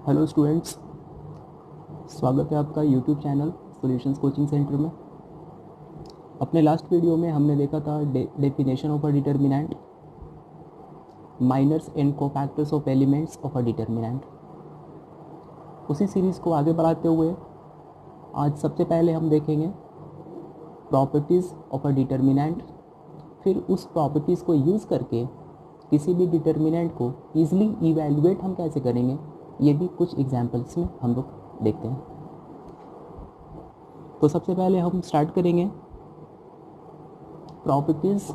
Hello students, स्वागत है आपका YouTube channel solutions coaching centre में। अपने लास्ट वीडियो में हमने देखा था definition of a determinant, minors and cofactors of elements of a determinant. उसी सीरीज़ को आगे बढ़ाते हुए आज सबसे पहले हम देखेंगे प्रॉपर्टीज़ ऑफ अ डिटर्मिनेंट। फिर उस प्रॉपर्टीज़ को यूज़ करके किसी भी डिटर्मिनेंट को ईजिली इवैल्यूएट हम कैसे करेंगे, ये भी कुछ एग्जांपल्स में हम लोग देखते हैं। तो सबसे पहले हम स्टार्ट करेंगे properties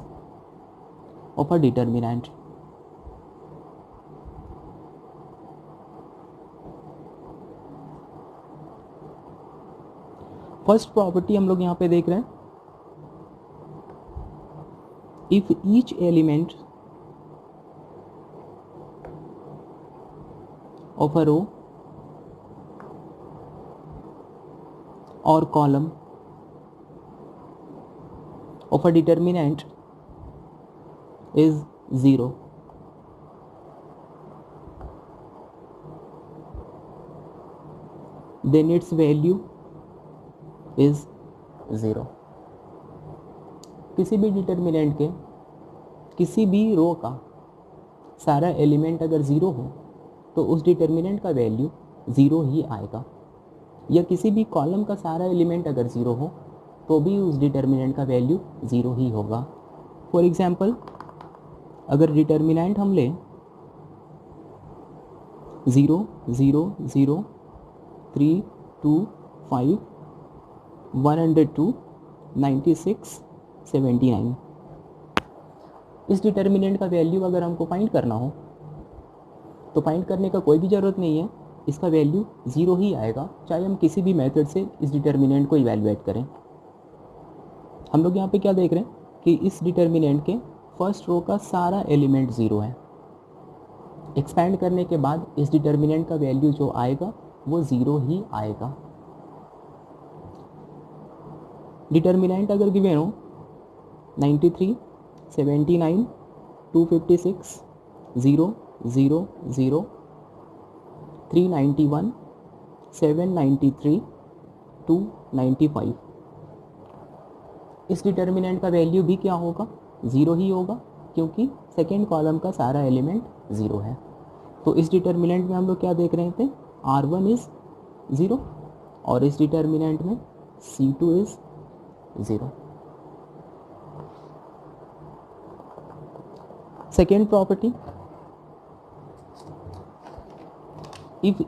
of a determinant. First property हम लोग यहाँ पे देख रहे हैं, if each element of a row or column of a determinant is 0, then its value is 0। किसी भी डिटर्मिनेंट के किसी भी रो का सारा एलिमेंट अगर 0 हो तो उस डिटर्मिनेंट का वैल्यू 0 ही आएगा, या किसी भी कॉलम का सारा एलिमेंट अगर 0 हो तो भी उस डिटर्मिनेंट का वैल्यू 0 ही होगा। फॉर एग्जांपल, अगर डिटर्मिनेंट हम लें 0 0 0 3 2 5 102 96 79, इस डिटर्मिनेंट का वैल्यू अगर हमको फाइंड करना हो तो फाइंड करने का कोई भी ज़रूरत नहीं है, इसका वैल्यू 0 ही आएगा, चाहे हम किसी भी मेथड से इस डिटर्मिनेंट को इवैल्यूएट करें। हम लोग यहाँ पे क्या देख रहे हैं कि इस डिटर्मिनेंट के फर्स्ट रो का सारा एलिमेंट 0 है। एक्सपैंड करने के बाद इस डिटर्मिनेंट का वैल्यू जो आएगा वो 0 ही आएगा। डिटर्मिनेंट अगर गिवन हो 93 79 256 0 0 0 391 793 295, इस डिटर्मिनेंट का वैल्यू भी क्या होगा, 0 ही होगा, क्योंकि सेकेंड कॉलम का सारा एलिमेंट 0 है। तो इस डिटर्मिनेंट में हम लोग क्या देख रहे थे, R1 इज 0 और इस डिटर्मिनेंट में C2 is 0। Second property, if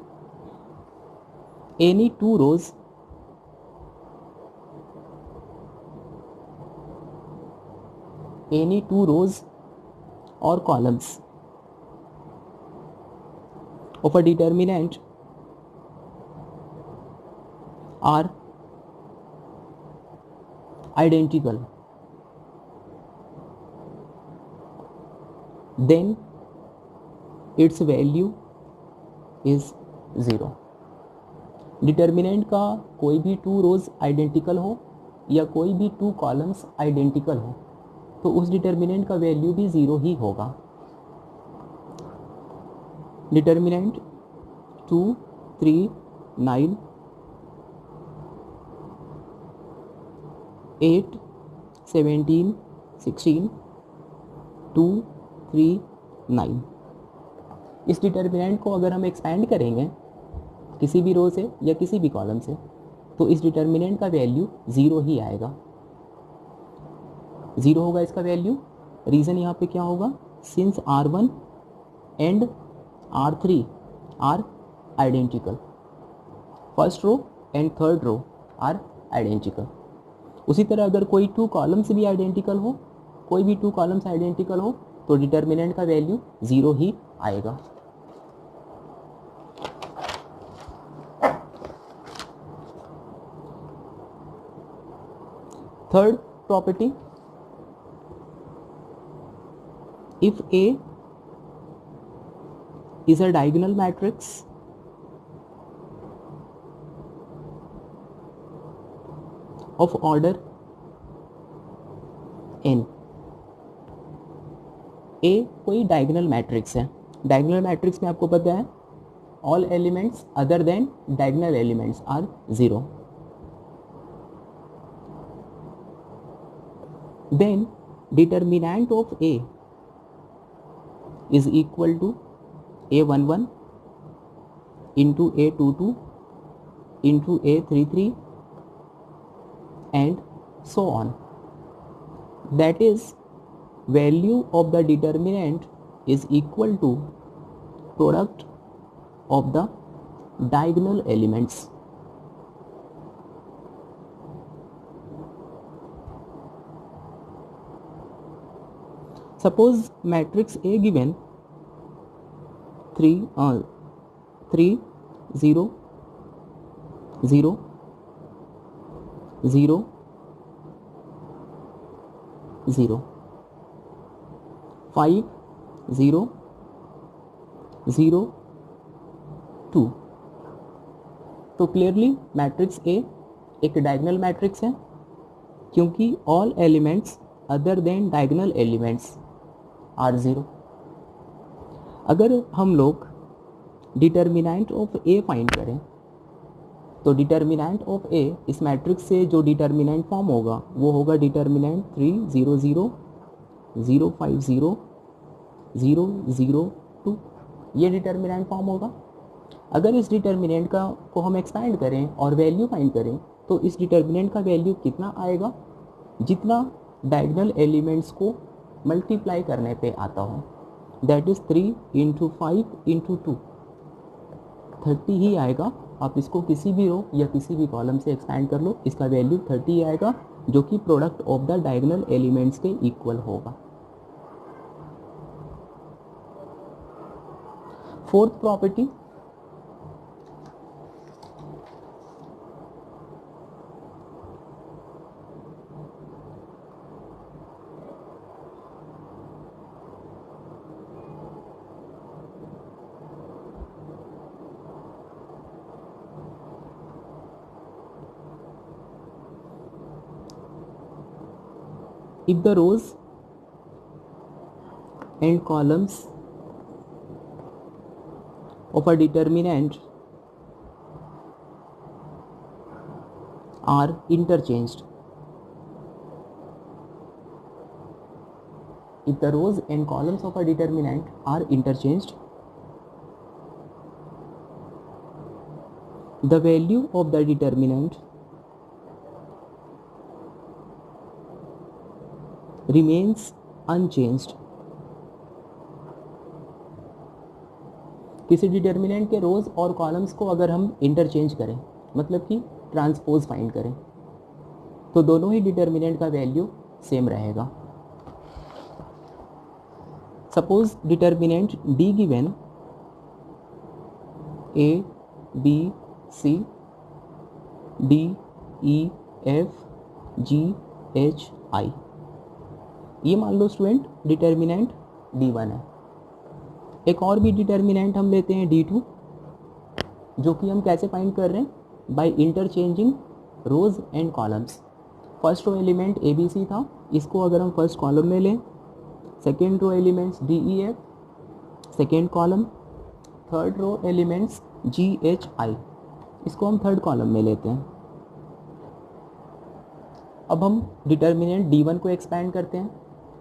any two rows or columns of a determinant are identical, then its value is 0। Determinant का कोई भी 2 रोज आइडेंटिकल हो या कोई भी 2 कॉलम्स आइडेंटिकल हो तो उस डिटर्मिनेंट का वैल्यू भी 0 ही होगा। डिटर्मिनेंट 2 3 9 8 17 16 2 3 9, इस डिटर्मिनेंट को अगर हम एक्सपैंड करेंगे किसी भी रो से या किसी भी कॉलम से तो इस डिटर्मिनेंट का वैल्यू 0 ही आएगा, 0 होगा इसका वैल्यू। रीज़न यहाँ पे क्या होगा, since R1 and R3 are identical, first row and third row are identical. उसी तरह अगर कोई 2 कॉलम्स भी आइडेंटिकल हो, कोई भी 2 कॉलम्स आइडेंटिकल हो तो डिटर्मिनेंट का वैल्यू 0 ही आएगा। Third property, if A is a diagonal matrix of order n, A कोई डायगोनल मैट्रिक्स है। डायगोनल मैट्रिक्स में आपको पता है all elements other than diagonal elements are 0. Then determinant of A is equal to A11 into A22 into A33 and so on. That is, value of the determinant is equal to product of the diagonal elements. Suppose matrix A given 3 0 0 0 0 5 0 0 2. तो clearly matrix A एक diagonal matrix है क्योंकि all elements other than diagonal elements are 0. अगर हम लोग determinant of A find करें तो determinant of ए इस मैट्रिक्स से जो डिटर्मिनेंट फॉर्म होगा वो होगा डिटर्मिनेंट 3 0 0 0 5 0 0 0 2. ये डिटर्मिनेंट फॉर्म होगा. अगर इस डिटर्मिनेंट को हम एक्सपैंड करें और वैल्यू फाइंड करें तो इस डिटर्मिनेंट का वैल्यू कितना आएगा, जितना डायगोनल एलिमेंट्स को मल्टीप्लाई करने पे आता हो. दैट इज 3 इंटू 5 इंटू 2 30 ही आएगा. आप इसको किसी भी रो या किसी भी कॉलम से एक्सपैंड कर लो, इसका वैल्यू 30 आएगा जो कि product of the diagonal elements के इक्वल होगा. Fourth property, if the rows and columns of a determinant are interchanged. If the rows and columns of a determinant are interchanged, the value of the determinant remains unchanged. किसी determinant के रोज और columns को अगर हम interchange करें, मतलब कि transpose find करें, तो दोनों ही डिटर्मिनेंट का वैल्यू सेम रहेगा. Suppose determinant D given A B C D E F G H I, ये मान लो स्टूडेंट डिटर्मिनेंट D1 है. एक और भी डिटर्मिनेंट हम लेते हैं D2, जो कि हम कैसे फाइंड कर रहे हैं, by interchanging rows and columns. First row element ABC था, इसको अगर हम फर्स्ट कॉलम में लें, second row elements DEF second column, third row elements GHI, इसको हम थर्ड कॉलम में लेते हैं. अब हम डिटर्मिनेंट D1 को एक्सपैंड करते हैं,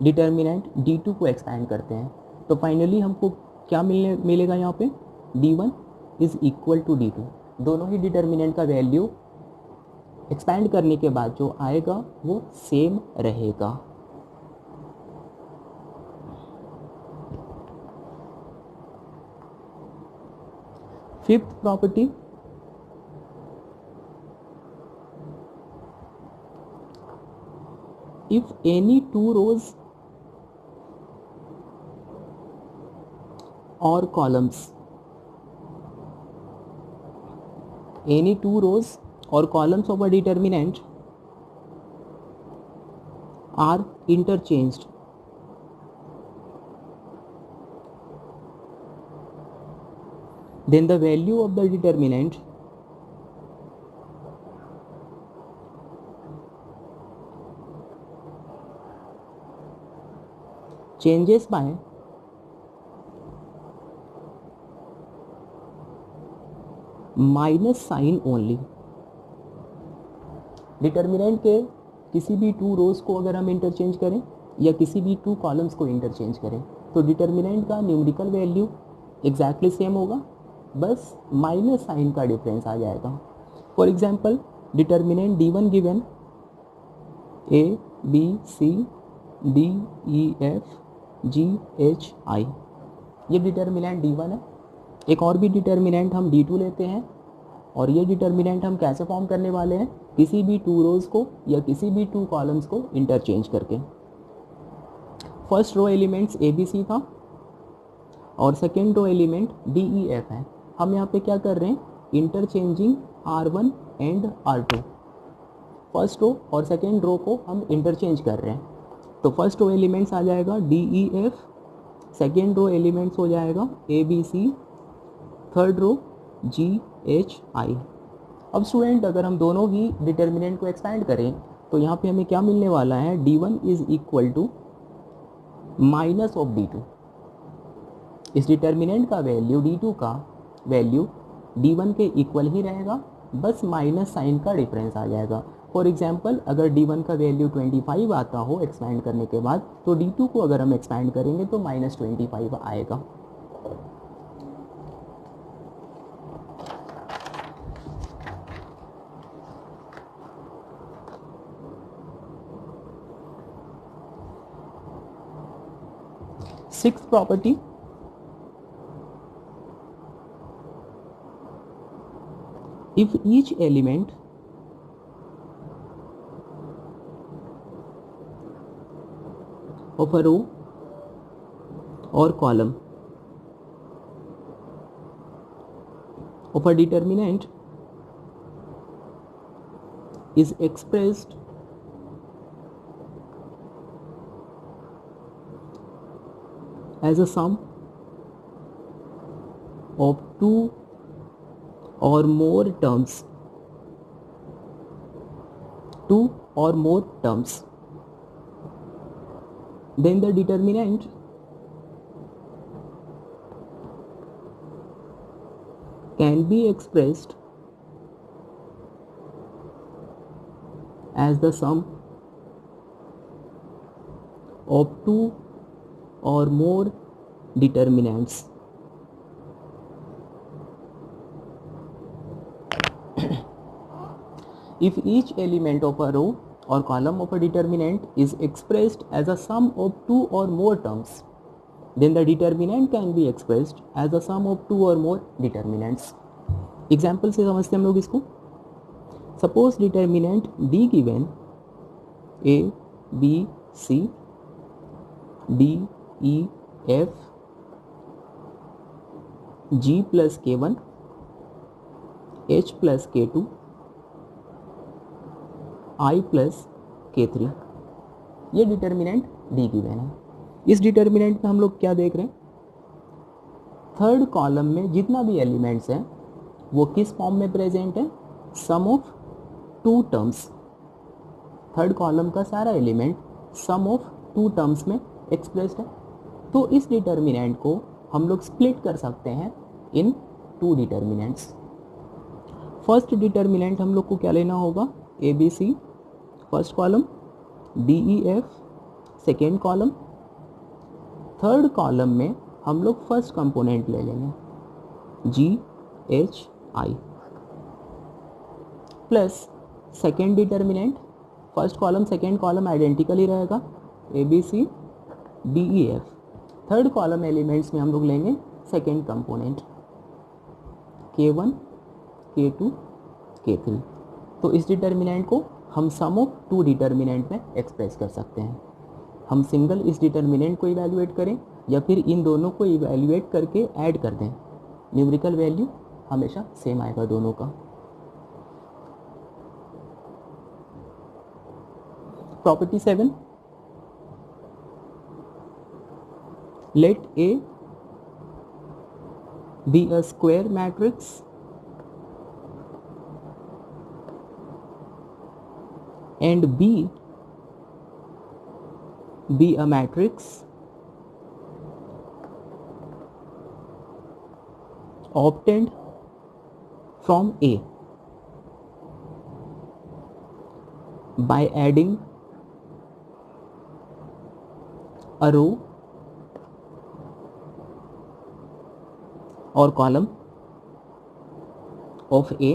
डिटर्मिनेंट D2 को एक्सपैंड करते हैं, तो फाइनली हमको क्या मिलेगा यहाँ पे, D1 is equal to D2. दोनों ही डिटर्मिनेंट का वैल्यू एक्सपैंड करने के बाद जो आएगा वो सेम रहेगा. Fifth property, if any two rows or columns of a determinant are interchanged, then the value of the determinant changes by minus sign only. Determinant के किसी भी टू रोज को अगर हम इंटरचेंज करें या किसी भी टू कॉलम्स को इंटरचेंज करें तो डिटर्मिनेंट का न्यूमेरिकल वैल्यू एग्जैक्टली सेम होगा, बस माइनस साइन का डिफरेंस आ जाएगा। For example determinant D1 given A B C D E F G H I, ये डिटर्मिनेंट D1 है। एक और भी डिटर्मिनेंट हम D2 लेते हैं और ये डिटर्मिनेंट हम कैसे फॉर्म करने वाले हैं, किसी भी टू रोज को या किसी भी टू कॉलम्स को इंटरचेंज करके। First row elements A B C था और second row element D E F है। हम यहाँ पे क्या कर रहे हैं, interchanging R1 and R2। First row और सेकेंड रो को हम इंटरचेंज कर रहे हैं। तो फर्स्ट रो एलिमेंट्स आ जाएगा D E F, second row elements हो जाएगा A B C, third row G H I। अब स्टूडेंट अगर हम दोनों ही डिटर्मिनेंट को एक्सपैंड करें तो यहाँ पे हमें क्या मिलने वाला है, D1 is equal to minus of D2। इस डिटर्मिनेंट का वैल्यू D2 का वैल्यू D1 के इक्वल ही रहेगा, बस माइनस साइन का डिफरेंस आ जाएगा। फॉर एग्जाम्पल अगर D1 का वैल्यू 25 आता हो एक्सपैंड करने के बाद, तो D2 को अगर हम एक्सपैंड करेंगे तो माइनस 25 आएगा। Sixth property, if each element of a row or column of a determinant is expressed as a sum of two or more terms, then the determinant can be expressed as the sum of two or more determinants. If each element of a row or column of a determinant is expressed as a sum of two or more terms, then the determinant can be expressed as the sum of two or more determinants. Example से समझते हैं हम लोग इसको। Suppose determinant D given A B C D E F G plus K1 H plus K2 I plus K3, ये determinant D given है। इस determinant में हम लोग क्या देख रहे हैं, थर्ड कॉलम में जितना भी एलिमेंट्स हैं वो किस फॉर्म में प्रेजेंट है, sum of two terms. Third column का सारा element sum of two terms में एक्सप्रेस्ड है। तो इस डिटर्मिनेंट को हम लोग स्प्लिट कर सकते हैं in two determinants. First determinant हम लोग को क्या लेना होगा, A B C first column, D E F second column. Third column में हम लोग फर्स्ट कंपोनेंट ले लेंगे G H I plus second determinant, first column second column identical ही रहेगा, A B C D E F. Third column elements में हम लोग लेंगे second component K1 K2 K3। तो इस डिटर्मिनेंट को हम सम ऑफ टू डिटर्मिनेंट में एक्सप्रेस कर सकते हैं। हम सिंगल इस डिटर्मिनेंट को इवैल्यूएट करें या फिर इन दोनों को इवैल्यूएट करके ऐड कर दें, न्यूमेरिकल वैल्यू हमेशा सेम आएगा दोनों का। Property 7, let A be a square matrix and B be a matrix obtained from A by adding a row or column of A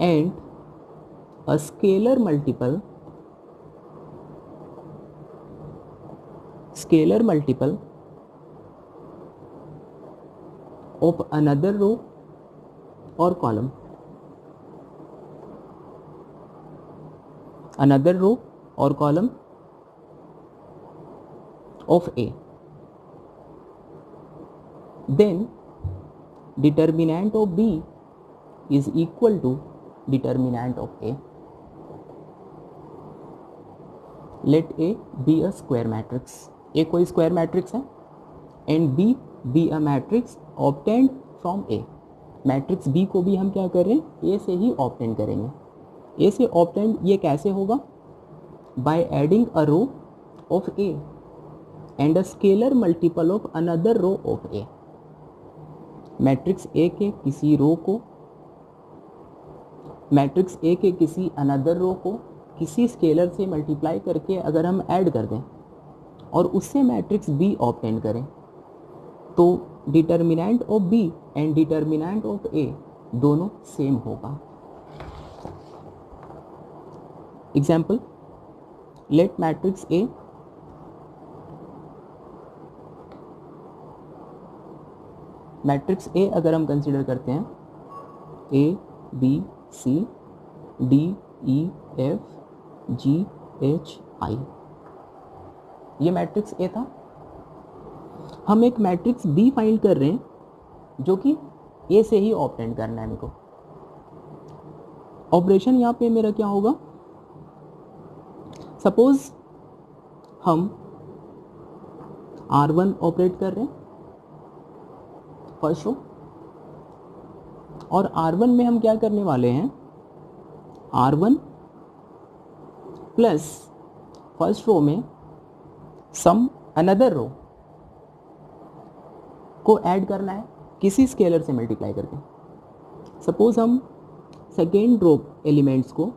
and a scalar multiple of another row or column of A, then determinant of B is equal to determinant of A. Let A be a square matrix. A कोई square matrix है and B be a matrix obtained from A. Matrix B को भी हम क्या कर रहे हैं, A से ही ऑब्टेन करेंगे. A से ऑब्टेन ये कैसे होगा? By adding a row of A and a scalar multiple of another row of A. Matrix A के किसी रो को, मैट्रिक्स A के किसी अनदर रो को किसी स्केलर से मल्टीप्लाई करके अगर हम ऐड कर दें और उससे मैट्रिक्स B ऑब्टेन करें, तो determinant of B and determinant of A दोनों सेम होगा. एग्जाम्पल, लेट मैट्रिक्स A अगर हम कंसिडर करते हैं A B C D E F G H I, ये मैट्रिक्स A था. हम एक मैट्रिक्स B फाइंड कर रहे हैं जो कि A से ही ऑब्टेन करना है मेरे को. ऑपरेशन यहाँ पे मेरा क्या होगा? सपोज हम R1 ऑपरेट कर रहे हैं फर्स्ट रो, और R1 में हम क्या करने वाले हैं, R1 प्लस फर्स्ट रो में सम अनदर रो को ऐड करना है किसी स्केलर से मल्टीप्लाई करके. सपोज हम सेकेंड रो एलिमेंट्स को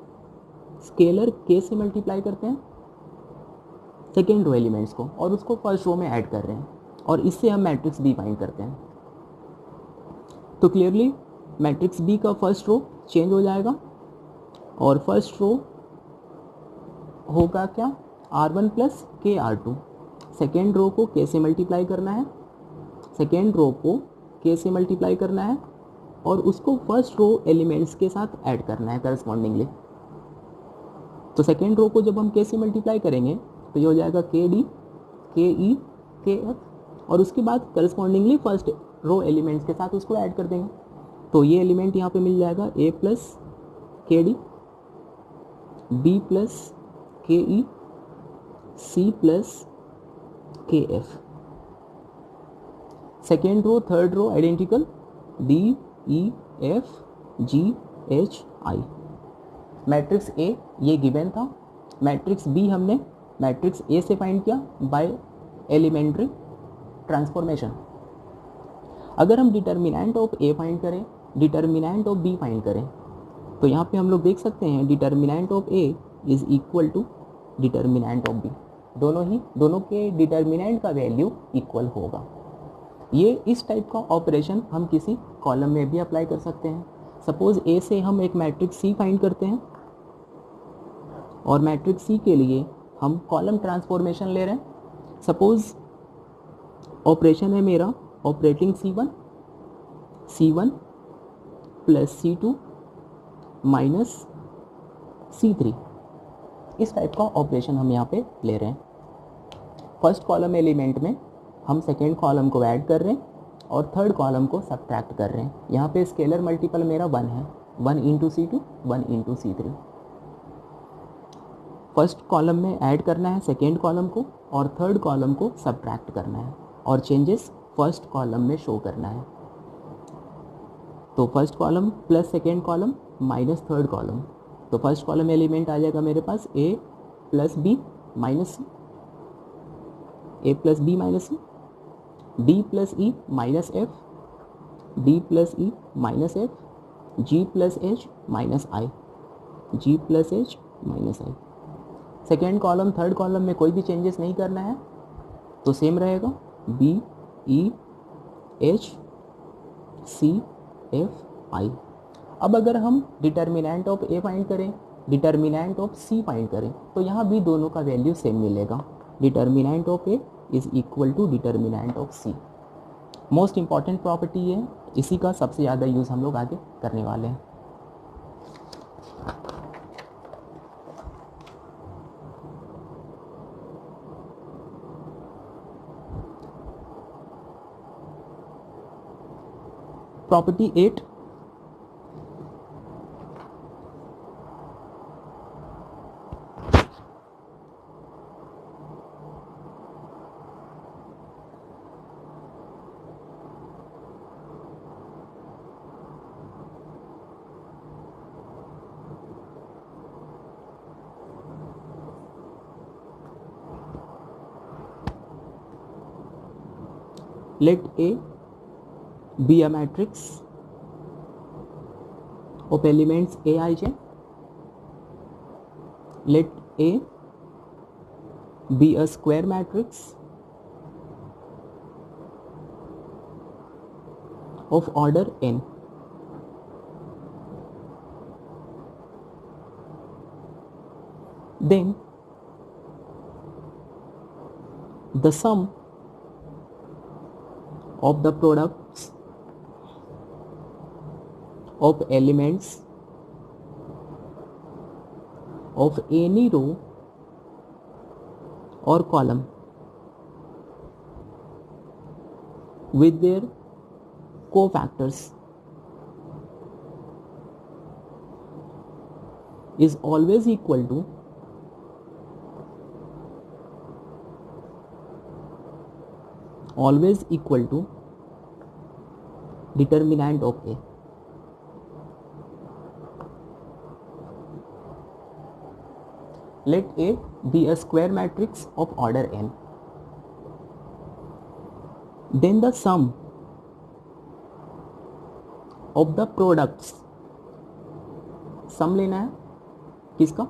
स्केलर के से मल्टीप्लाई करते हैं, सेकेंड रो एलिमेंट्स को, और उसको फर्स्ट रो में ऐड कर रहे हैं, और इससे हम मैट्रिक्स बी फाइंड करते हैं. तो क्लियरली मैट्रिक्स बी का फर्स्ट रो चेंज हो जाएगा और फर्स्ट रो होगा क्या, R1 प्लस के R2. सेकेंड रो को के से मल्टीप्लाई करना है, सेकेंड रो को के से मल्टीप्लाई करना है और उसको फर्स्ट रो एलिमेंट्स के साथ ऐड करना है करस्पॉन्डिंगली. तो सेकेंड रो को जब हम के से मल्टीप्लाई करेंगे तो ये हो जाएगा के डी के ई के एफ, और उसके बाद करस्पॉन्डिंगली फर्स्ट रो एलिमेंट्स के साथ उसको ऐड कर देंगे. तो ये एलिमेंट यहाँ पे मिल जाएगा A plus k D, B plus k E, C plus k F. Second row third row identical, D E F G H I. Matrix A ये गिवन था, मैट्रिक्स बी हमने मैट्रिक्स ए से find किया by elementary transformation. अगर हम determinant of A find करें, determinant of B find करें, तो यहाँ पे हम लोग देख सकते हैं determinant of A is equal to determinant of B. दोनों के डिटर्मिनेंट का वैल्यू इक्वल होगा. ये इस टाइप का ऑपरेशन हम किसी कॉलम में भी अप्लाई कर सकते हैं. सपोज ए से हम एक मैट्रिक्स सी फाइंड करते हैं और मैट्रिक्स सी के लिए हम कॉलम ट्रांसफॉर्मेशन ले रहे हैं. सपोज ऑपरेशन है मेरा operating C1 plus C2 minus C3. इस टाइप का ऑपरेशन हम यहाँ पे ले रहे हैं. फर्स्ट कॉलम एलिमेंट में हम सेकेंड कॉलम को ऐड कर रहे हैं और थर्ड कॉलम को सब्ट्रैक्ट कर रहे हैं. यहाँ पे स्केलर मल्टीपल मेरा 1 है, 1 into C2 1 into C3. First column में ऐड करना है सेकेंड कॉलम को और थर्ड कॉलम को सब्ट्रैक्ट करना है और चेंजेस फर्स्ट कॉलम में शो करना है. तो first column plus second column minus third column, तो फर्स्ट कॉलम एलिमेंट आ जाएगा मेरे पास ए प्लस बी माइनस सी, ए प्लस बी माइनस सी, D plus E minus F, D plus E minus F, जी plus H minus आई, जी plus H minus आई। Second column third column में कोई भी changes नहीं करना है तो सेम रहेगा, B E H C F I. अब अगर हम डिटर्मिनेंट ऑफ ए फाइंड करें, डिटर्मिनेंट ऑफ सी फाइंड करें, तो यहाँ भी दोनों का वैल्यू सेम मिलेगा। Determinant of A is equal to determinant of C. Most important property है, इसी का सबसे ज़्यादा यूज़ हम लोग आगे करने वाले हैं। Property 8, let A be a matrix of elements Aij, let A be a square matrix of order n, then the sum of the products of elements of any row or column with their cofactors is always equal to determinant of A. Let A be a square matrix of order n. Then the sum of the products, सम लेना है किसका?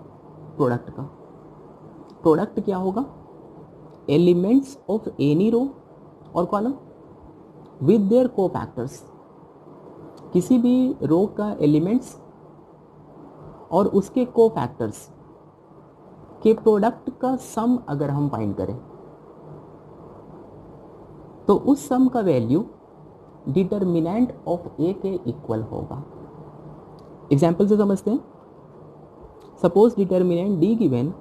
Product का। Product क्या होगा? Elements of any row और column with their cofactors, किसी भी रो का एलिमेंट्स और उसके कोफैक्टर्स के प्रोडक्ट का सम अगर हम फाइंड करें तो उस सम का वैल्यू डिटर्मिनेंट ऑफ ए के इक्वल होगा। एग्जाम्पल से समझते हैं। Suppose determinant D given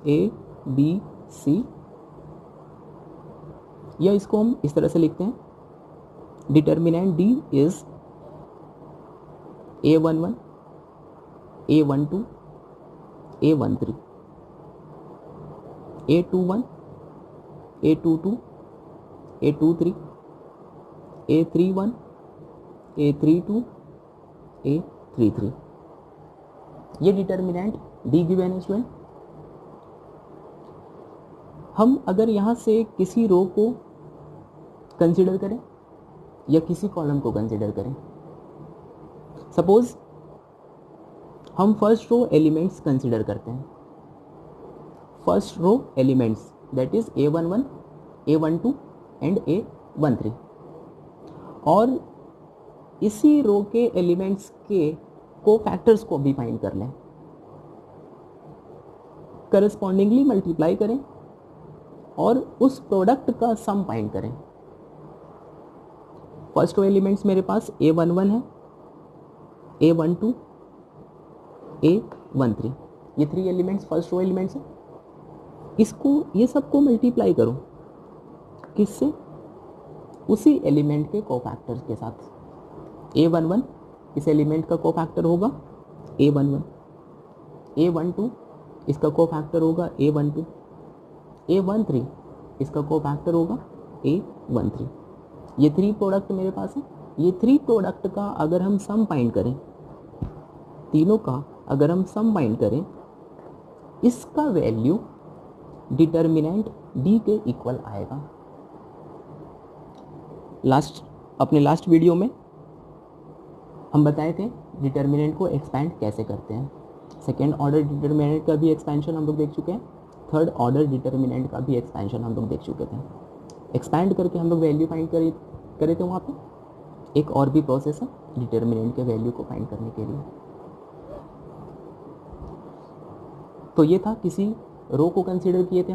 A B C, या इसको हम इस तरह से लिखते हैं, determinant D is A11, A12, A13, A21, A22, A23, A31, A32, A33। ये डिटर्मिनेंट डी गिवन है स्टूडेंट। हम अगर यहाँ से किसी रो को कंसिडर करें या किसी कॉलम को कंसिडर करें, सपोज हम फर्स्ट रो एलिमेंट्स कंसिडर करते हैं, first row elements that is A11, A12 and A13, और इसी रो के एलिमेंट्स के कोफैक्टर्स को भी फाइंड कर लें, करस्पॉन्डिंगली मल्टीप्लाई करें और उस प्रोडक्ट का सम फाइंड करें। फर्स्ट रो एलिमेंट्स मेरे पास A11 है, A12, A13, ये 3 एलिमेंट्स फर्स्ट रो एलिमेंट्स हैं। इसको ये सबको मल्टीप्लाई करो किससे? उसी एलिमेंट के कोफैक्टर्स के साथ। A11 इस एलिमेंट का कोफैक्टर होगा A11, A12 इसका कोफैक्टर होगा A12, A13 इसका कोफैक्टर होगा A13। ये 3 प्रोडक्ट मेरे पास है। ये 3 प्रोडक्ट का अगर हम सम फाइंड करें, तीनों का अगर हम सम फाइंड करें, इसका वैल्यू डिटर्मिनेंट डी के इक्वल आएगा। अपने लास्ट वीडियो में हम बताए थे डिटर्मिनेंट को एक्सपैंड कैसे करते हैं। सेकेंड ऑर्डर डिटर्मिनेंट का भी एक्सपेंशन हम लोग देख चुके हैं, थर्ड ऑर्डर डिटर्मिनेंट का भी एक्सपेंशन हम लोग देख चुके थे। एक्सपैंड करके हम लोग वैल्यू फाइंड करे थे वहाँ पे। एक और भी प्रोसेस है डिटर्मिनेंट के वैल्यू को फाइंड करने के लिए। तो ये था किसी रो को कंसीडर किए थे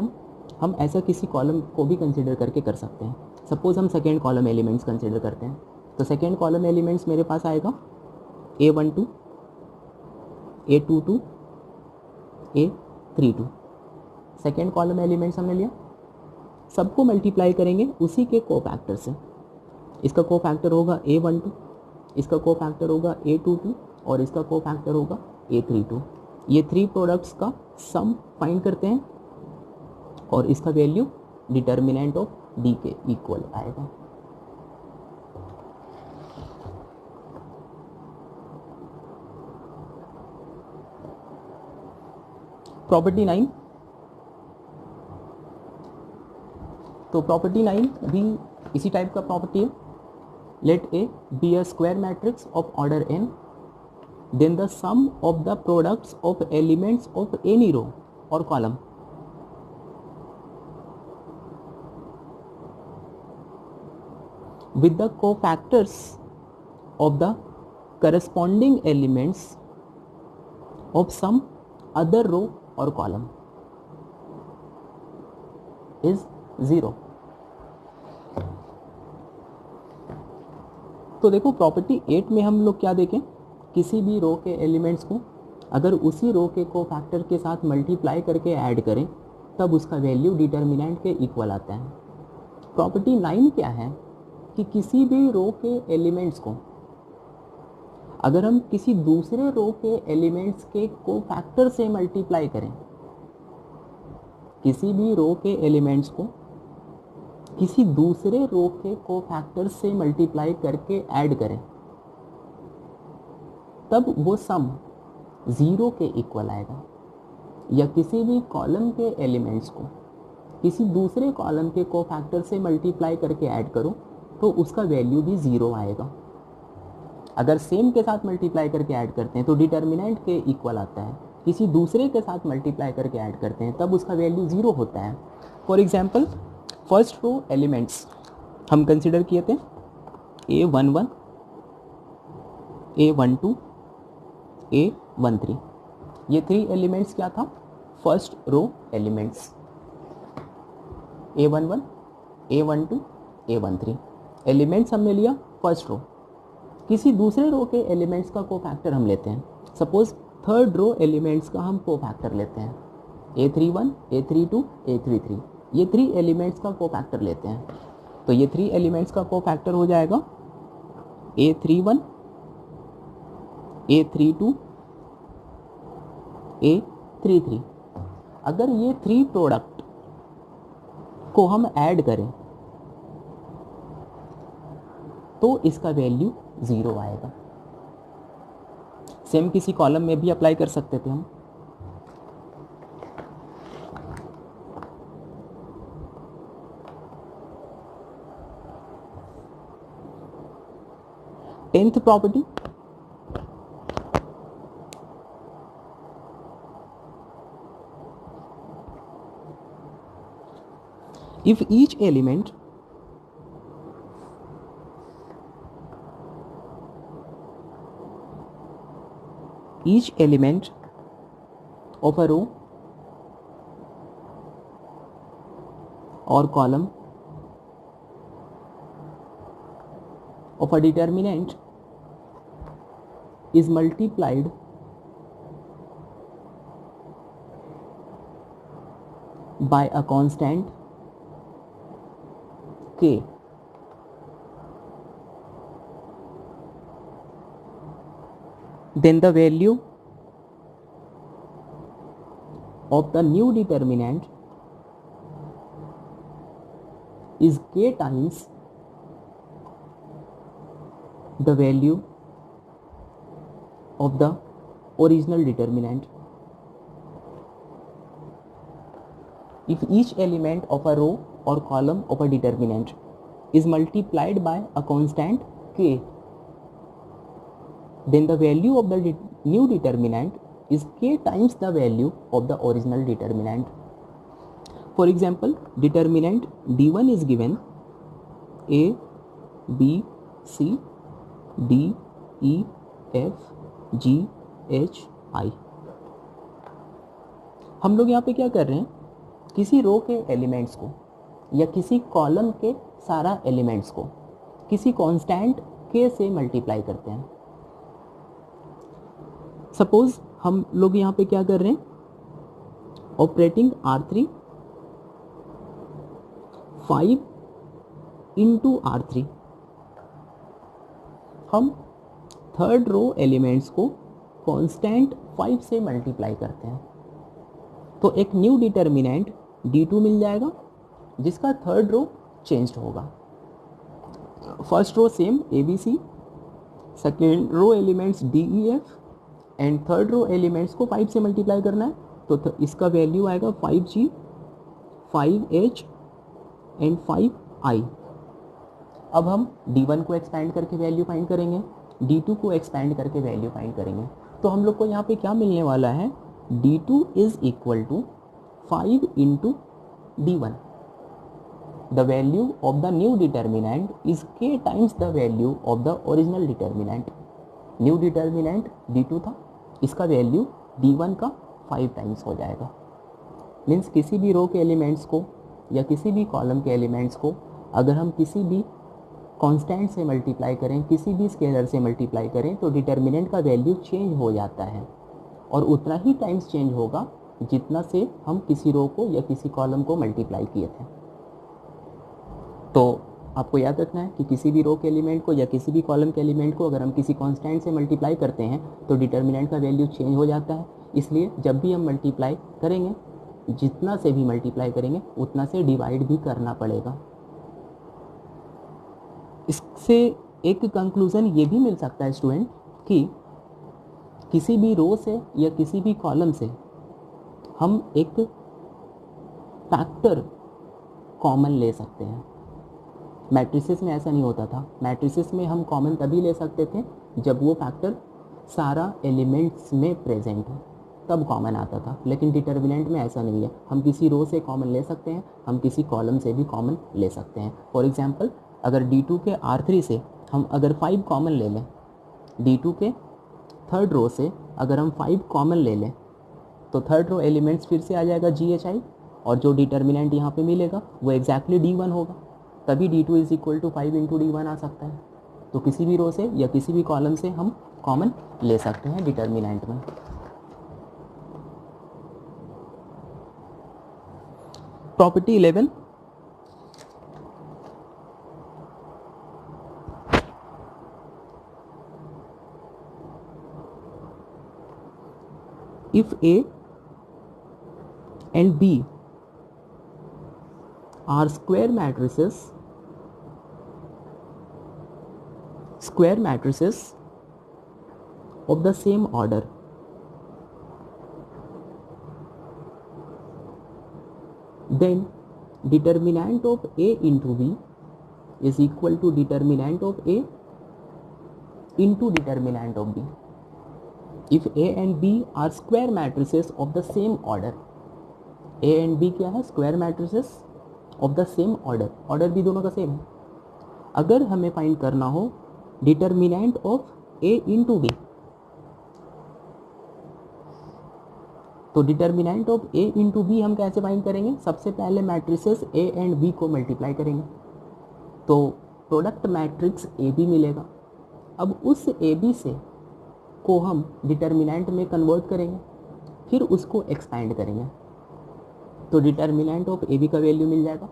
हम ऐसा किसी कॉलम को भी कंसीडर करके कर सकते हैं। सपोज हम सेकेंड कॉलम एलिमेंट्स कंसीडर करते हैं, तो सेकेंड कॉलम एलिमेंट्स मेरे पास आएगा A12, A22, A32। Second column elements हमने लिया, सबको मल्टीप्लाई करेंगे उसी के कोफैक्टर से। इसका कोफैक्टर होगा A12, इसका कोफैक्टर होगा A22 और इसका कोफैक्टर होगा A32। ये थ्री प्रोडक्ट्स का सम फाइंड करते हैं और इसका वैल्यू डिटर्मिनेंट ऑफ डी के इक्वल आएगा। प्रॉपर्टी 9, तो प्रॉपर्टी 9 भी इसी टाइप का प्रॉपर्टी है। Let A B a square matrix of order n, then the sum of the products of elements of any row और column with the cofactors of the corresponding elements of some other row or column is 0। तो देखो property 8 में हम लोग क्या देखें, किसी भी रो के एलिमेंट्स को अगर उसी रो के कोफैक्टर के साथ मल्टीप्लाई करके ऐड करें तब उसका वैल्यू डिटर्मिनेंट के इक्वल आता है। प्रॉपर्टी 9 क्या है कि किसी भी रो के एलिमेंट्स को अगर हम किसी दूसरे रो के एलिमेंट्स के कोफैक्टर से मल्टीप्लाई करें, किसी भी रो के एलिमेंट्स को किसी दूसरे रो के कोफैक्टर से मल्टीप्लाई करके ऐड करें, तब वो सम 0 के इक्वल आएगा। या किसी भी कॉलम के एलिमेंट्स को किसी दूसरे कॉलम के कोफैक्टर से मल्टीप्लाई करके ऐड करो तो उसका वैल्यू भी 0 आएगा। अगर सेम के साथ मल्टीप्लाई करके ऐड करते हैं तो डिटर्मिनेंट के इक्वल आता है, किसी दूसरे के साथ मल्टीप्लाई करके ऐड करते हैं तब उसका वैल्यू 0 होता है। For example first row elements हम कंसिडर किए थे A11, A12, A13। ये थ्री एलिमेंट्स क्या था, first row elements A11, A12, A13 elements हमने लिया फर्स्ट रो। किसी दूसरे रो के एलिमेंट्स का कोफैक्टर हम लेते हैं, सपोज थर्ड रो एलिमेंट्स का हम कोफैक्टर लेते हैं A31, A32, A33। ये थ्री एलिमेंट्स का कोफैक्टर लेते हैं, तो ये थ्री एलिमेंट्स का कोफैक्टर हो जाएगा A31, A32, A33। अगर ये थ्री प्रोडक्ट को हम ऐड करें तो इसका वैल्यू 0 आएगा। सेम किसी कॉलम में भी अप्लाई कर सकते थे हम। Tenth property, if each element of a row or column of a determinant is multiplied by a constant k, then the value of the new determinant is k times the value of the original determinant. If each element of a row or column of a determinant is multiplied by a constant k, then the value of the new determinant is k times the value of the original determinant. For example, determinant d1 is given a, b, c, d, e, f, g, h, i. हम लोग यहाँ पे क्या कर रहे हैं, किसी रो के एलिमेंट्स को या किसी कॉलम के सारा एलिमेंट्स को किसी कांस्टेंट k से मल्टीप्लाई करते हैं. सपोज हम लोग यहाँ पे क्या कर रहे हैं, ऑपरेटिंग R3 5 इंटू R3, हम थर्ड रो एलिमेंट्स को कांस्टेंट 5 से मल्टीप्लाई करते हैं, तो एक न्यू डिटर्मिनेंट D2 मिल जाएगा जिसका थर्ड रो चेंज्ड होगा. First row same ABC, second row elements DEF and third row elements को 5 से मल्टीप्लाई करना है, तो इसका वैल्यू आएगा 5G, 5H एंड 5I. अब हम D1 को एक्सपैंड करके वैल्यू फाइंड करेंगे, D2 को एक्सपैंड करके वैल्यू फाइंड करेंगे, तो हम लोग को यहाँ पे क्या मिलने वाला है, D2 is equal to 5 into D1. The value of the new determinant is k times the value of the original determinant. New determinant D2 था, इसका वैल्यू D1 का 5 टाइम्स हो जाएगा. मीन्स किसी भी रो के एलिमेंट्स को या किसी भी कॉलम के एलिमेंट्स को अगर हम किसी भी कांस्टेंट से मल्टीप्लाई करें, किसी भी स्केलर से मल्टीप्लाई करें, तो डिटर्मिनेंट का वैल्यू चेंज हो जाता है और उतना ही टाइम्स चेंज होगा जितना से हम किसी रो को या किसी कॉलम को मल्टीप्लाई किए थे. तो आपको याद रखना है कि किसी भी रो के एलिमेंट को या किसी भी कॉलम के एलिमेंट को अगर हम किसी कांस्टेंट से मल्टीप्लाई करते हैं तो डिटर्मिनेंट का वैल्यू चेंज हो जाता है. इसलिए जब भी हम मल्टीप्लाई करेंगे, जितना से भी मल्टीप्लाई करेंगे उतना से डिवाइड भी करना पड़ेगा. इससे एक कंक्लूजन ये भी मिल सकता है स्टूडेंट कि किसी भी रो से या किसी भी कॉलम से हम एक फैक्टर कॉमन ले सकते हैं. मैट्रिसेस में ऐसा नहीं होता था. मैट्रिसेस में हम कॉमन तभी ले सकते थे जब वो फैक्टर सारा एलिमेंट्स में प्रेजेंट हो, तब कॉमन आता था. लेकिन डिटर्मिनेंट में ऐसा नहीं है. हम किसी रो से कॉमन ले सकते हैं, हम किसी कॉलम से भी कॉमन ले सकते हैं. फॉर एग्जांपल, अगर D2 के R3 से हम अगर 5 कॉमन ले लें, D2 के थर्ड रो से अगर हम 5 कॉमन ले लें, तो थर्ड रो एलिमेंट्स फिर से आ जाएगा GHI और जो डिटर्मिनेंट यहाँ पे मिलेगा वो एग्जैक्टली D1 होगा. तभी D2 is equal to 5 into D1 आ सकता है. तो किसी भी रो से या किसी भी कॉलम से हम कॉमन ले सकते हैं डिटर्मिनेंट में. Property 11, if A and B are square matrices of the same order, then determinant of A into B is equal to determinant of A into determinant of B. If A and B are square matrices of the same order, A and B क्या है, square matrices of the same order. Order भी दोनों का same है. अगर हमें find करना हो determinant of A into B, तो determinant of A into B हम कैसे फाइंड करेंगे, सबसे पहले मैट्रिसेस A एंड B को मल्टीप्लाई करेंगे तो प्रोडक्ट मैट्रिक्स AB मिलेगा. अब उस AB से को हम डिटर्मिनेंट में कन्वर्ट करेंगे, फिर उसको एक्सपैंड करेंगे तो डिटर्मिनेंट ऑफ ए बी का वैल्यू मिल जाएगा.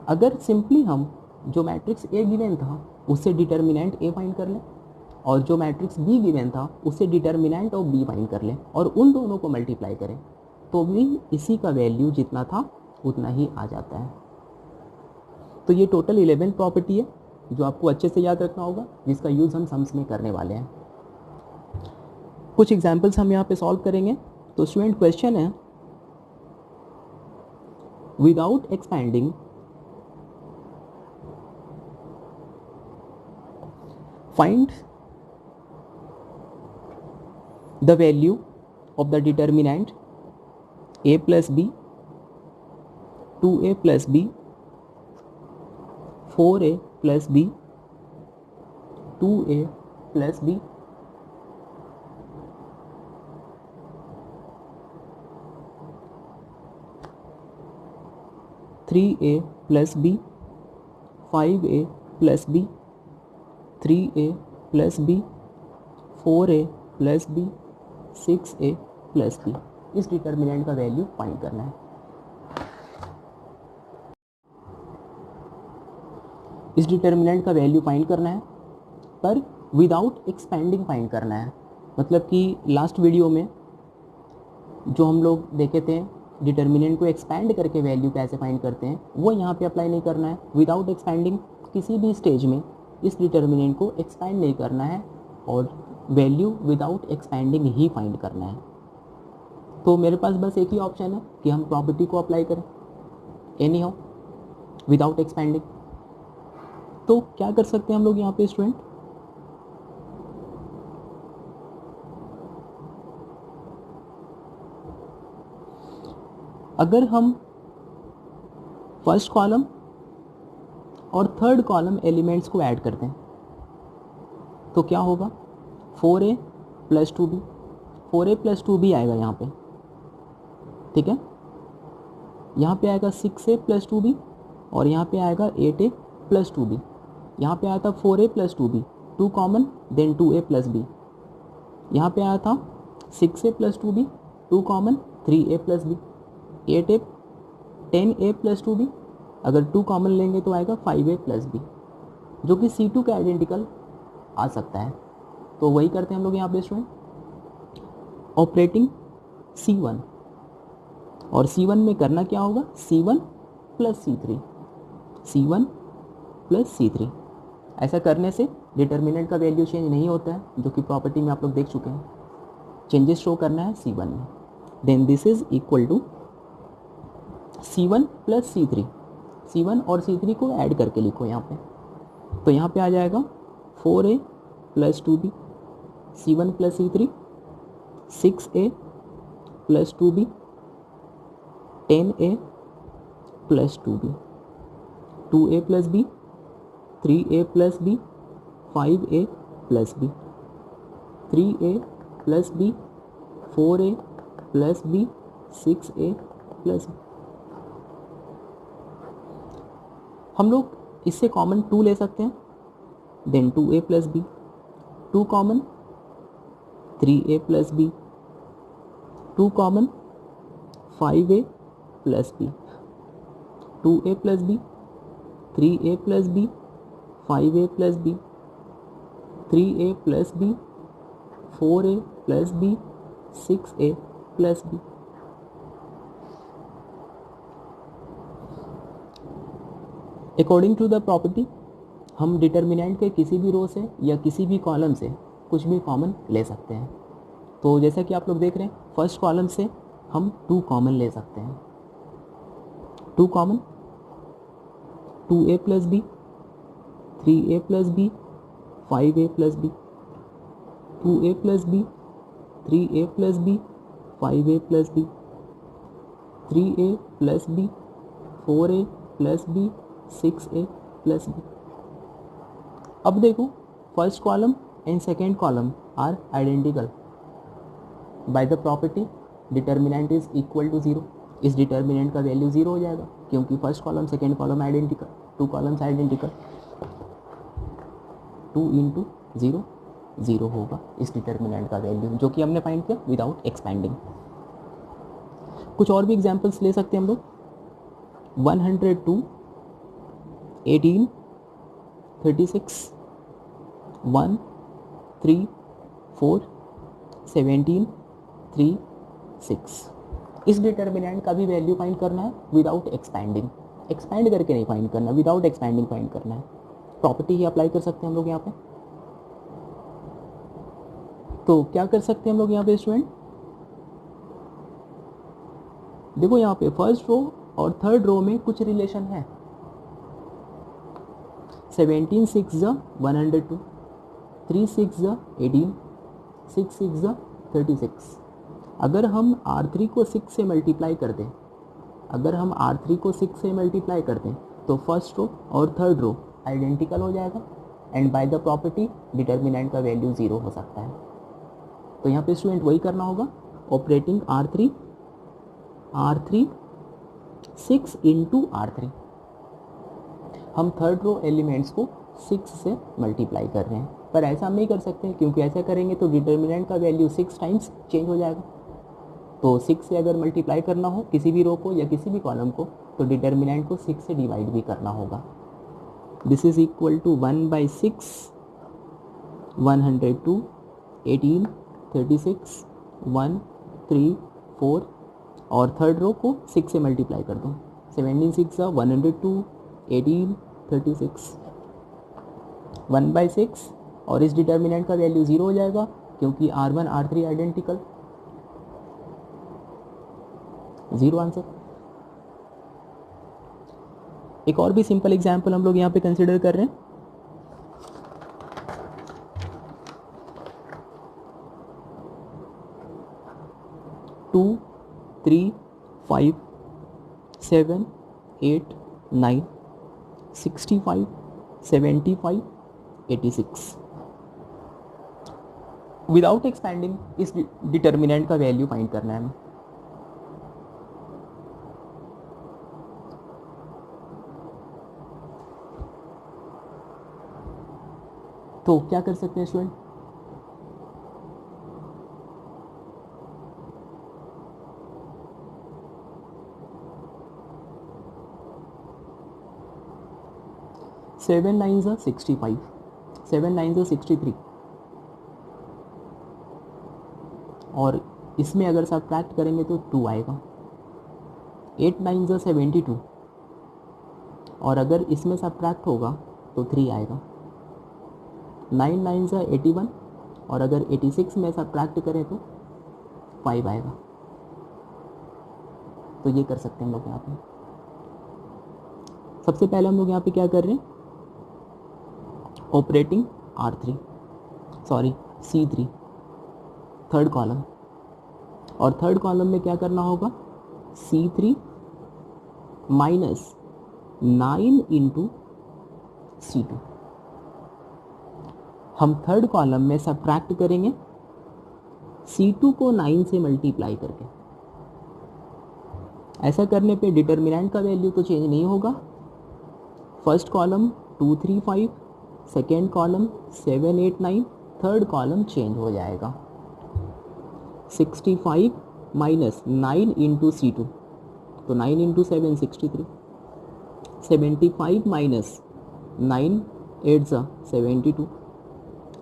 अगर सिंपली हम जो मैट्रिक्स ए गिवन था उससे डिटर्मिनेंट ए फाइंड कर लें और जो मैट्रिक्स बी गिवन था उससे डिटर्मिनेंट ऑफ बी फाइंड कर लें और उन दोनों को मल्टीप्लाई करें, तो भी इसी का वैल्यू जितना था उतना ही आ जाता है. तो ये टोटल 11 प्रॉपर्टी है जो आपको अच्छे से याद रखना होगा, जिसका यूज़ हम सम्स में करने वाले हैं. कुछ एग्जाम्पल्स हम यहाँ पे सॉल्व करेंगे. तो स्टूडेंट क्वेश्चन है, without expanding find the value of the determinant a plus B, 2a plus B, 4a plus B, 2a plus B, 3a plus B, 5a plus B, 3a plus B, 4a plus B, 6a plus B. इस determinant का value find करना है। इस determinant का value find करना है पर without expanding find करना है। मतलब कि लास्ट वीडियो में जो हम लोग देखे थे डिटर्मिनेंट को एक्सपैंड करके वैल्यू कैसे फाइंड करते हैं, वो यहाँ पे अप्लाई नहीं करना है। विदाउट एक्सपैंडिंग किसी भी स्टेज में इस डिटर्मिनेंट को एक्सपैंड नहीं करना है और वैल्यू विदाउट एक्सपैंडिंग ही फाइंड करना है। तो मेरे पास बस एक ही ऑप्शन है कि हम प्रॉपर्टी को अप्लाई करें एनी हाउ विदाउट एक्सपैंडिंग। तो क्या कर सकते हैं हम लोग यहाँ पे स्टूडेंट, अगर हम फर्स्ट कॉलम और थर्ड कॉलम एलिमेंट्स को ऐड करते हैं तो क्या होगा, 4a plus 2b, 4a plus 2b आएगा यहाँ पे, ठीक है। यहाँ पे आएगा 6a प्लस 2b और यहाँ पे आएगा 8a प्लस 2b। यहाँ पे आया था 4a plus 2b, 2 common, then 2a plus b। यहाँ पे आया था 6a plus 2b, 2 common, 3a plus b, 8a, 10a plus 2b, अगर 2 कॉमन लेंगे तो आएगा 5a प्लस b, जो कि C2 के आइडेंटिकल आ सकता है। तो वही करते हैं हम लोग यहाँ पे स्टूडेंट, ऑपरेटिंग C1, और C1 में करना क्या होगा, C1 plus C3, C1 plus C3। ऐसा करने से डिटर्मिनेंट का वैल्यू चेंज नहीं होता है, जो कि प्रॉपर्टी में आप लोग देख चुके हैं। चेंजेस शो करना है C1 में, then this is equal to C1 plus C3। C1 और C3 को ऐड करके लिखो यहाँ पे, तो यहाँ पे आ जाएगा 4a plus 2b, C1 plus C3, 6a plus 2b, 10a plus 2b, 2a plus b, 3a plus b, 5a plus b, 3a plus b, 4a plus b, 6a plus b। हम लोग इससे कॉमन 2 ले सकते हैं, then 2a plus b, 2 common, 3a plus b, 2 common, 5a plus b, 2a plus b, 3a plus b, 5a plus b, 3a plus b, 4a plus b, 6a plus b। According to the property हम determinant के किसी भी रो से या किसी भी column से कुछ भी कॉमन ले सकते हैं। तो जैसा कि आप लोग देख रहे हैं, फर्स्ट कॉलम से हम 2 कॉमन ले सकते हैं, 2 common, 2a plus b, 3a plus b, 5a plus b, 2a plus b, 3a plus b, 5a plus b, 3a plus b, 4a plus b, 6a plus b। अब देखो, first column and second column are identical by the property determinant is equal to 0। इस determinant का value 0 हो जाएगा क्योंकि first column second column identical, 2 columns identical, 2 into 0 0 होगा इस determinant का वैल्यू, जो कि हमने फाइंड किया विदाउट एक्सपेंडिंग। कुछ और भी एग्जांपल्स ले सकते हैं हम लोग, 102, 18, 36, 1, 3, 4, 17, 3, 6। इस डिटर्मिनेंट का भी वैल्यू फाइंड करना है विदाउट एक्सपेंडिंग, एक्सपेंड करके नहीं फाइंड करना, विदाउट एक्सपेंडिंग फाइंड करना है। प्रॉपर्टी ही अप्लाई कर सकते हैं हम लोग यहाँ पे। तो क्या कर सकते हैं हम लोग यहाँ पे स्टूडेंट, देखो यहाँ पे फर्स्ट रो और थर्ड रो में कुछ रिलेशन है। 17 6 102, 3 6 18, 6 6 36। अगर हम R3 को 6 से मल्टीप्लाई कर दें, अगर हम R3 को 6 से मल्टीप्लाई कर दें तो फर्स्ट रो और थर्ड रो आइडेंटिकल हो जाएगा and bye the property determinant का वैल्यू 0 हो सकता है। तो यहाँ पे स्टूडेंट वही करना होगा, ऑपरेटिंग R3 6 इंटू R3। हम थर्ड रो एलिमेंट्स को 6 से मल्टीप्लाई कर रहे हैं, पर ऐसा हम नहीं कर सकते क्योंकि ऐसा करेंगे तो डिटर्मिनेंट का वैल्यू 6 टाइम्स चेंज हो जाएगा। तो 6 से अगर मल्टीप्लाई करना हो किसी भी रो को या किसी भी कॉलम को तो डिटर्मिनेंट को 6 से डिवाइड भी करना होगा। दिस इज इक्वल टू 1/6 102 18 36 1 3 4 और थर्ड रो को 6 से मल्टीप्लाई कर दो, 17 6 102 18 36 1/6 और इस डिटर्मिनेंट का वैल्यू 0 हो जाएगा क्योंकि R1 R3 आइडेंटिकल, 0 आंसर। एक और भी सिंपल एग्जांपल हम लोग यहाँ पे कंसिडर कर रहे हैं। 2 3 5 7 8 9 65 75 86। विदाउट एक्सपेंडिंग इस डिटर्मिनेंट का वैल्यू फाइंड करना है हमें। तो क्या कर सकते हैं स्टूडेंट, सेवन 9 ज़ा 65, 7 9 ज़ा 63 और इसमें अगर सब्ट्रैक्ट करेंगे तो 2 आएगा। 8 9 ज़ा 72 और अगर इसमें सब्ट्रैक्ट होगा तो 3 आएगा। 9 9 ज़ा 81 और अगर 86 में सब्ट्रैक्ट करें तो 5 आएगा। तो ये कर सकते हैं हम लोग यहाँ पे। सबसे पहले हम लोग यहाँ पे क्या कर रहे हैं, ऑपरेटिंग C3 थर्ड कॉलम, और थर्ड कॉलम में क्या करना होगा, C3 माइनस 9 इंटू C2। हम थर्ड कॉलम में सब्ट्रैक्ट करेंगे C2 को 9 से मल्टीप्लाई करके। ऐसा करने पे डिटर्मिनेंट का वैल्यू तो चेंज नहीं होगा। First column 2 3 5, second column 7 8 9, third column change हो जाएगा। 65 माइनस 9 इंटू C2 तो 9 इंटू 7 63, 75 माइनस 9 8 ज़ा 72,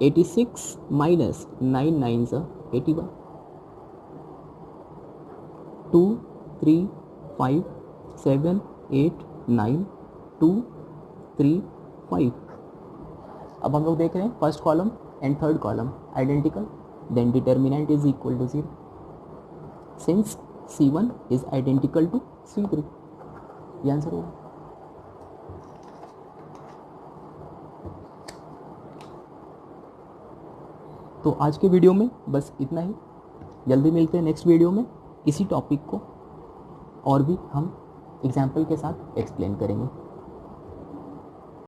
86 माइनस 9 9 ज़ा 81, 2 3 5 7 8 9 2 3 5। अब हम लोग देख रहे हैं first column and third column identical, then determinant is equal to 0 since C1 is identical to C3। ये आंसर होगा। तो आज के वीडियो में बस इतना ही। जल्दी मिलते हैं नेक्स्ट वीडियो में। इसी टॉपिक को और भी हम एग्जाम्पल के साथ एक्सप्लेन करेंगे।